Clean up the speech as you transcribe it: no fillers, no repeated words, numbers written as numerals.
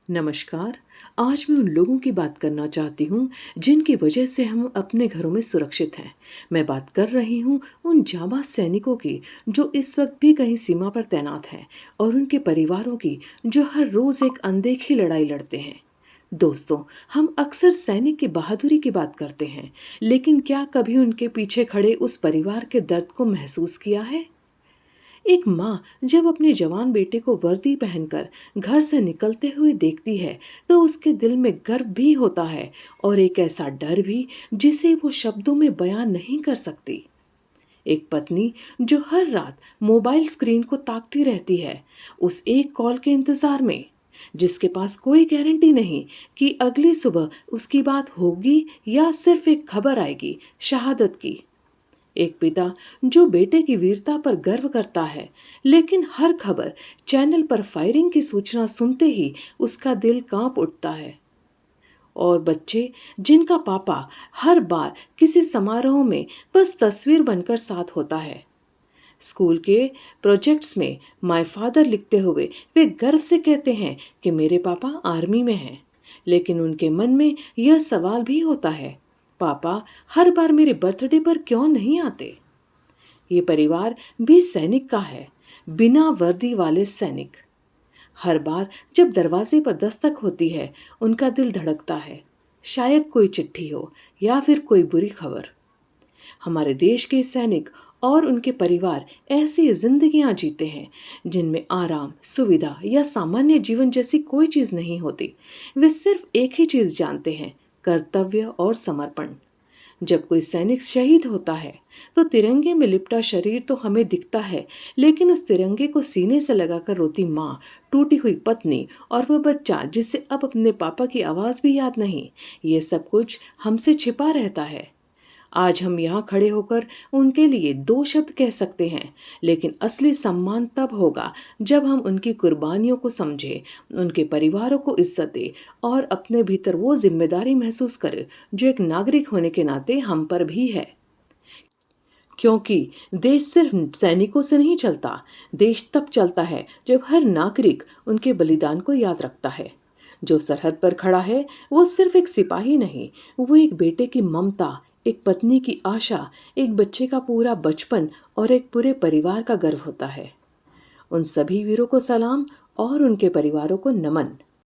नमस्कार। आज मैं उन लोगों की बात करना चाहती हूँ जिनकी वजह से हम अपने घरों में सुरक्षित हैं। मैं बात कर रही हूँ उन जाबाज सैनिकों की जो इस वक्त भी कहीं सीमा पर तैनात हैं, और उनके परिवारों की जो हर रोज एक अनदेखी लड़ाई लड़ते हैं। दोस्तों, हम अक्सर सैनिक की बहादुरी की बात करते हैं, लेकिन क्या कभी उनके पीछे खड़े उस परिवार के दर्द को महसूस किया है? एक माँ जब अपने जवान बेटे को वर्दी पहनकर घर से निकलते हुए देखती है, तो उसके दिल में गर्व भी होता है और एक ऐसा डर भी जिसे वो शब्दों में बयान नहीं कर सकती। एक पत्नी जो हर रात मोबाइल स्क्रीन को ताकती रहती है, उस एक कॉल के इंतजार में, जिसके पास कोई गारंटी नहीं कि अगली सुबह उसकी बात होगी या सिर्फ एक खबर आएगी शहादत की। एक पिता जो बेटे की वीरता पर गर्व करता है, लेकिन हर खबर चैनल पर फायरिंग की सूचना सुनते ही उसका दिल कांप उठता है। और बच्चे जिनका पापा हर बार किसी समारोह में बस तस्वीर बनकर साथ होता है। स्कूल के प्रोजेक्ट्स में माय फादर लिखते हुए वे गर्व से कहते हैं कि मेरे पापा आर्मी में हैं, लेकिन उनके मन में यह सवाल भी होता है, पापा हर बार मेरे बर्थडे पर क्यों नहीं आते? ये परिवार भी सैनिक का है, बिना वर्दी वाले सैनिक। हर बार जब दरवाजे पर दस्तक होती है, उनका दिल धड़कता है। शायद कोई चिट्ठी हो या फिर कोई बुरी खबर। हमारे देश के सैनिक और उनके परिवार ऐसी जिंदगियां जीते हैं जिनमें आराम, सुविधा या सामान्य जीवन जैसी कोई चीज नहीं होती। वे सिर्फ एक ही चीज जानते हैं, कर्तव्य और समर्पण। जब कोई सैनिक शहीद होता है, तो तिरंगे में लिपटा शरीर तो हमें दिखता है, लेकिन उस तिरंगे को सीने से लगाकर रोती माँ, टूटी हुई पत्नी और वह बच्चा जिसे अब अपने पापा की आवाज़ भी याद नहीं, ये सब कुछ हमसे छिपा रहता है। आज हम यहाँ खड़े होकर उनके लिए दो शब्द कह सकते हैं, लेकिन असली सम्मान तब होगा जब हम उनकी कुर्बानियों को समझें, उनके परिवारों को इज्जत दें और अपने भीतर वो जिम्मेदारी महसूस करें जो एक नागरिक होने के नाते हम पर भी है। क्योंकि देश सिर्फ सैनिकों से नहीं चलता, देश तब चलता है जब हर नागरिक उनके बलिदान को याद रखता है। जो सरहद पर खड़ा है वो सिर्फ एक सिपाही नहीं, वो एक बेटे की ममता, एक पत्नी की आशा, एक बच्चे का पूरा बचपन और एक पूरे परिवार का गर्व होता है। उन सभी वीरों को सलाम और उनके परिवारों को नमन।